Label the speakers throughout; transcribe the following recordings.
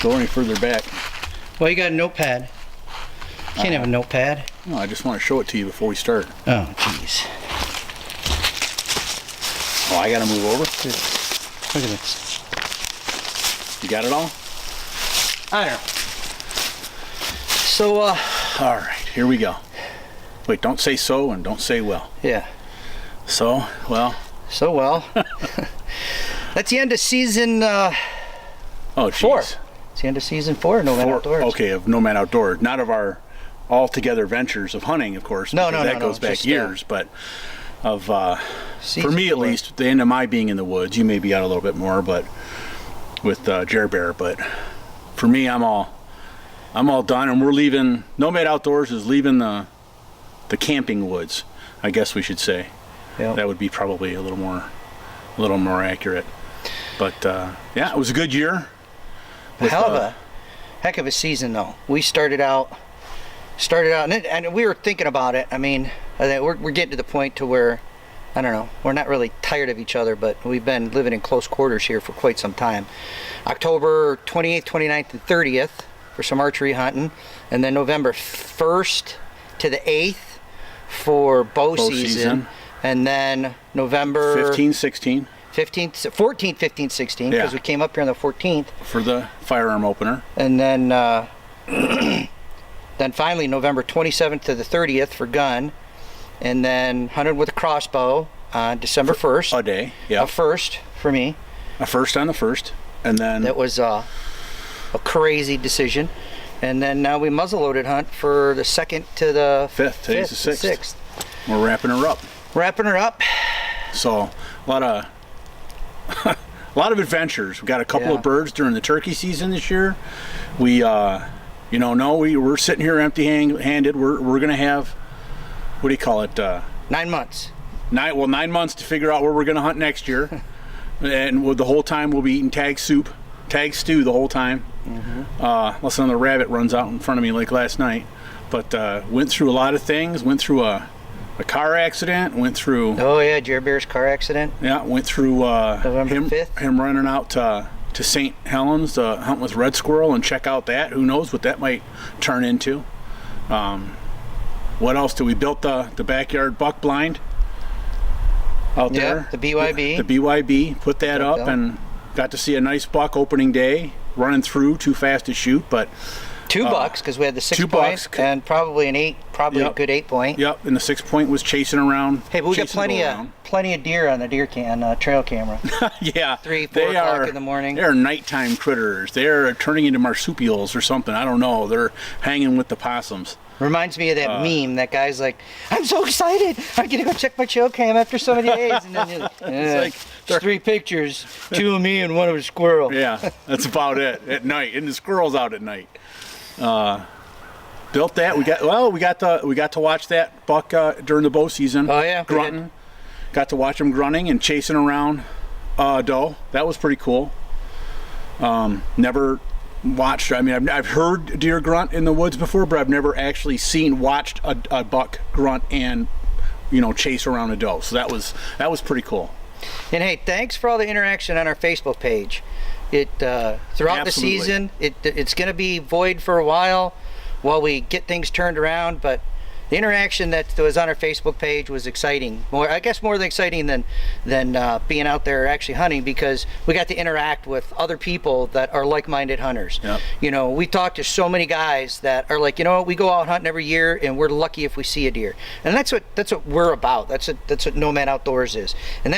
Speaker 1: go any further back.
Speaker 2: Well, you got a notepad. Can't have a notepad.
Speaker 1: No, I just want to show it to you before we start.
Speaker 2: Oh, jeez.
Speaker 1: Oh, I got to move over?
Speaker 2: Look at this.
Speaker 1: You got it all?
Speaker 2: I don't know. So,
Speaker 1: all right, here we go. Wait, don't say so and don't say well.
Speaker 2: Yeah.
Speaker 1: So, well.
Speaker 2: So, well. That's the end of season 4. It's the end of season 4 of Nomad Outdoors.
Speaker 1: Okay, of Nomad Outdoors. Not of our all-together ventures of hunting, of course.
Speaker 2: No,
Speaker 1: that goes back
Speaker 2: just,
Speaker 1: years, but of, for me
Speaker 2: 4.
Speaker 1: at least, the end of my being in the woods. You may be out a little bit more, but with Jer Bear, but for me, I'm all done, and we're leaving. Nomad Outdoors is leaving the camping woods, I guess we should say.
Speaker 2: Yep.
Speaker 1: That would be probably a little more accurate. But yeah, it was a good year.
Speaker 2: Heck of a season, though. We started out, and we were thinking about it. I mean, we're getting to the point to where, I don't know, we're not really tired of each other, but we've been living in close quarters here for quite some time. October 28th, 29th, and 30th for some archery hunting, and then November 1st to the 8th for bow season, and then November
Speaker 1: 15, 16.
Speaker 2: 14, 15, 16, because we came up here on the 14th.
Speaker 1: For the firearm opener.
Speaker 2: And then then finally November 27th to the 30th for gun. And then hunted with a crossbow on December 1st.
Speaker 1: A day, yeah.
Speaker 2: A first for me.
Speaker 1: A first on the 1st. And then...
Speaker 2: That was a crazy decision. And then now we muzzleloaded hunt for the 2nd to the
Speaker 1: 5th. Today's the 6th. We're wrapping her up. So, a lot of adventures. We got a couple of birds during the turkey season this year. We, we're sitting here empty-handed. We're gonna have, what do you call it?
Speaker 2: 9 months.
Speaker 1: 9 months to figure out where we're gonna hunt next year, and the whole time we'll be eating tag stew the whole time. Unless another rabbit runs out in front of me like last night. But went through a lot of things. Went through a car accident. Went through.
Speaker 2: Oh yeah, Jer Bear's car accident.
Speaker 1: Yeah, went through
Speaker 2: November 5th.
Speaker 1: Him running out to St. Helens to hunt with red squirrel and check out that. Who knows what that might turn into. What else? We built the backyard buck blind out there.
Speaker 2: The BYB.
Speaker 1: The BYB. Put that up and got to see a nice buck opening day. Running through, too fast to shoot, but
Speaker 2: 2 bucks, because we had the 6 point and probably a good 8 point.
Speaker 1: Yep, and the 6 point was chasing around.
Speaker 2: Hey, but we got plenty of deer on the trail camera.
Speaker 1: Yeah,
Speaker 2: 3, 4 o'clock in the morning.
Speaker 1: They're nighttime critters. They're turning into marsupials or something. I don't know. They're hanging with the possums.
Speaker 2: Reminds me of that meme. That guy's like, "I'm so excited! I'm gonna go check my trail cam after so many days." And then it's like, there's 3 pictures, 2 of me and 1 of a squirrel.
Speaker 1: Yeah, that's about it at night. And the squirrel's out at night. Built that. We got to watch that buck during the bow season.
Speaker 2: Oh yeah,
Speaker 1: grunting. Got to watch him grunting and chasing around doe. That was pretty cool. Never watched. I mean, I've heard deer grunt in the woods before, but I've never actually watched a buck grunt and chase around a doe. So that was pretty cool.
Speaker 2: And hey, thanks for all the interaction on our Facebook page. Throughout the season, it's going to be void for a while we get things turned around, but the interaction that was on our Facebook page was exciting. More than exciting than being out there actually hunting, because we got to interact with other people that are like-minded hunters.
Speaker 1: Yep.
Speaker 2: We talk to so many guys that are like, we go out hunting every year and we're lucky if we see a deer. And that's what we're about. That's what Nomad Outdoors is. And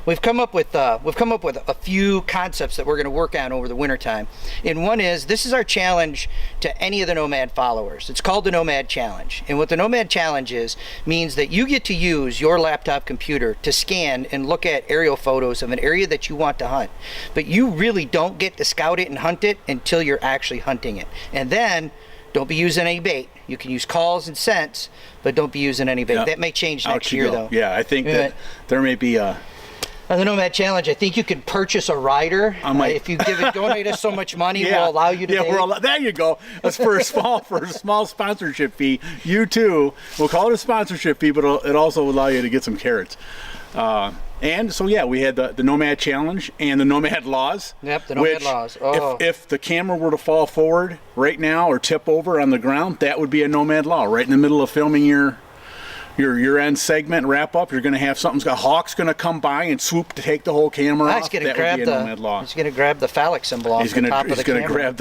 Speaker 2: we've come up with a few concepts that we're going to work on over the winter time. And one is, this is our challenge to any of the Nomad followers. It's called the Nomad Challenge. And what the Nomad Challenge means that you get to use your laptop computer to scan and look at aerial photos of an area that you want to hunt, but you really don't get to scout it and hunt it until you're actually hunting it. And then don't be using any bait. You can use calls and scents, but don't be using any bait. Yep. That may change next year though.
Speaker 1: Yeah, I think that there may be a
Speaker 2: on the Nomad Challenge, I think you can purchase a rider. If you donate us so much money, we'll allow you to.
Speaker 1: Yeah, there you go. That's for a small sponsorship fee. You too. We'll call it a sponsorship fee, but it also will allow you to get some carrots. And so yeah, we had the Nomad Challenge and the Nomad Laws.
Speaker 2: Yep, the Nomad
Speaker 1: which,
Speaker 2: Laws. Oh.
Speaker 1: If the camera were to fall forward right now or tip over on the ground, that would be a Nomad Law. Right in the middle of filming your end segment wrap up, you're going to have something's got hawk's going to come by and swoop to take the whole camera off.
Speaker 2: He's going
Speaker 1: That would be a Nomad Law.
Speaker 2: He's going to grab the phallic symbol off the top of the camera.
Speaker 1: He's going to grab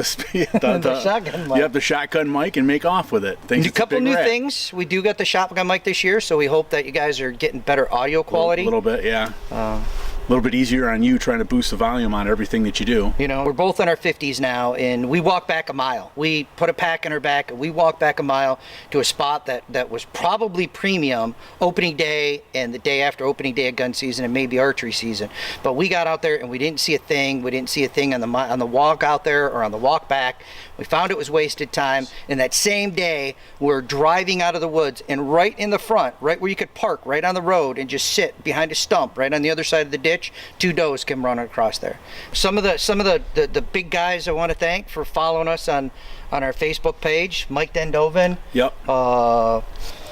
Speaker 1: the
Speaker 2: shotgun mic.
Speaker 1: Yep, the shotgun mic and make off with it.
Speaker 2: A couple new things. We do got the shotgun mic this year, so we hope that you guys are getting better audio quality.
Speaker 1: A little bit, yeah. A little bit easier on you trying to boost the volume on everything that you do.
Speaker 2: You know, we're both in our 50s now, and we walk back a mile. We put a pack in our back, and we walk back a mile to a spot that was probably premium opening day and the day after opening day of gun season and maybe archery season. But we got out there and we didn't see a thing. We didn't see a thing on the walk out there or on the walk back. We found it was wasted time. And that same day, we're driving out of the woods, and right in the front, right where you could park, right on the road and just sit behind a stump, right on the other side of the ditch, 2 does come running across there. Some of the big guys I want to thank for following us on our Facebook page. Mike Dendoven.
Speaker 1: Yep.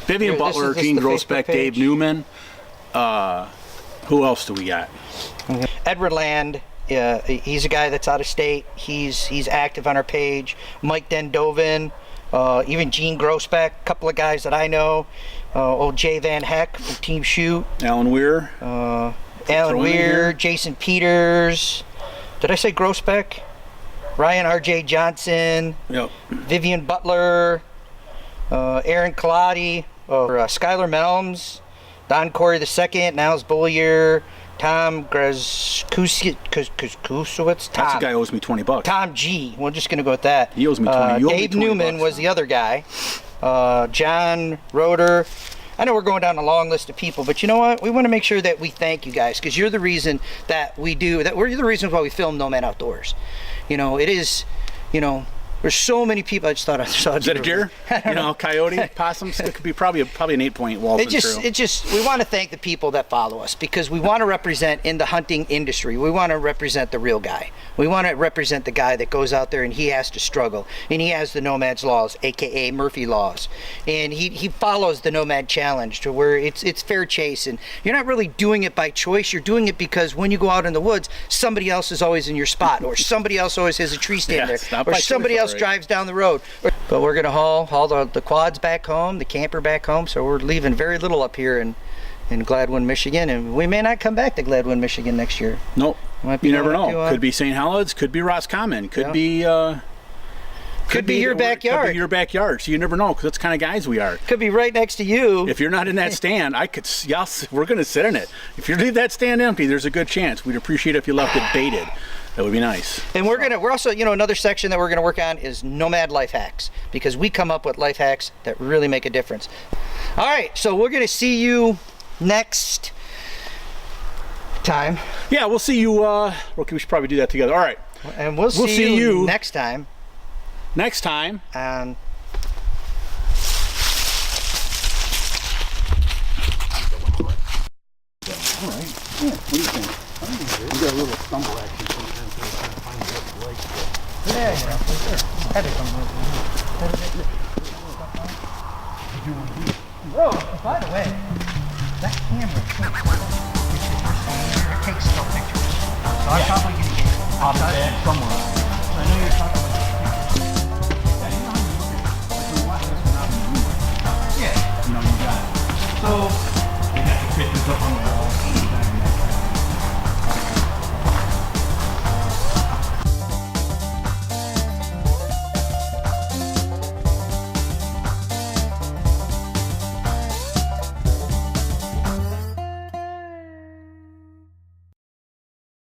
Speaker 1: Vivian Butler, Gene Grosbeck, Dave Newman. Who else do we got?
Speaker 2: Edward Land. He's a guy that's out of state. He's active on our page. Mike Dendoven. Even Gene Grosbeck. A couple of guys that I know. Old Jay Van Heck from Team Shoot.
Speaker 1: Alan Weir.
Speaker 2: Alan Weir, Jason Peters. Did I say Grosbeck? Ryan R.J. Johnson.
Speaker 1: Yep.
Speaker 2: Vivian Butler. Aaron Colati. Skylar Melms. Don Corey II. Niles Bollier. Tom Grazkusiewicz.
Speaker 1: That's the guy who owes me $20.
Speaker 2: Tom G. We're just going to go with that.
Speaker 1: He owes me 20.
Speaker 2: Dave Newman was the other guy. John Roeder. I know we're going down a long list of people, but you know what? We want to make sure that we thank you guys, because you're the reason that we do that. We're the reasons why we film Nomad Outdoors. You know, it is, you know, there's so many people. I just thought I saw.
Speaker 1: Is that a deer? You know, coyote, possums. It could be probably an 8-point Walton true.
Speaker 2: It just we want to thank the people that follow us, because we want to represent in the hunting industry. We want to represent the real guy. We want to represent the guy that goes out there and he has to struggle, and he has the Nomad's Laws, aka Murphy Laws, and he follows the Nomad Challenge to where it's fair chase, and you're not really doing it by choice. You're doing it because when you go out in the woods, somebody else is always in your spot, or somebody else always has a tree stand there, or somebody else drives down the road. But we're gonna haul the quads back home, the camper back home, so we're leaving very little up here in Gladwin, Michigan, and we may not come back to Gladwin, Michigan next year.
Speaker 1: Nope. You never know. Could be St. Helens, could be Roscommon, could be
Speaker 2: could be your backyard.
Speaker 1: Could be your backyard. So you never know, because that's the kind of guys we are.
Speaker 2: Could be right next to you.
Speaker 1: If you're not in that stand, we're going to sit in it. If you leave that stand empty, there's a good chance. We'd appreciate it if you left it baited. That would be nice.
Speaker 2: And we're also, you know, another section that we're gonna work on is Nomad life hacks, because we come up with life hacks that really make a difference. All right, so we're gonna see you next time.
Speaker 1: Yeah, we'll see you. Okay, we should probably do that together. All right.
Speaker 2: And we'll see you next time.
Speaker 1: Next time.
Speaker 2: And
Speaker 1: all right. Yeah, what do you think? We got a little stumble action sometimes. We're trying to find the right place.
Speaker 2: yeah, for sure. Had to come with me. Oh, by the way, that camera it takes still pictures. So I'm probably going to get off of it somewhere. I know you're talking about.
Speaker 1: Yeah, you know, you got it.
Speaker 2: So
Speaker 1: you got the pictures up on the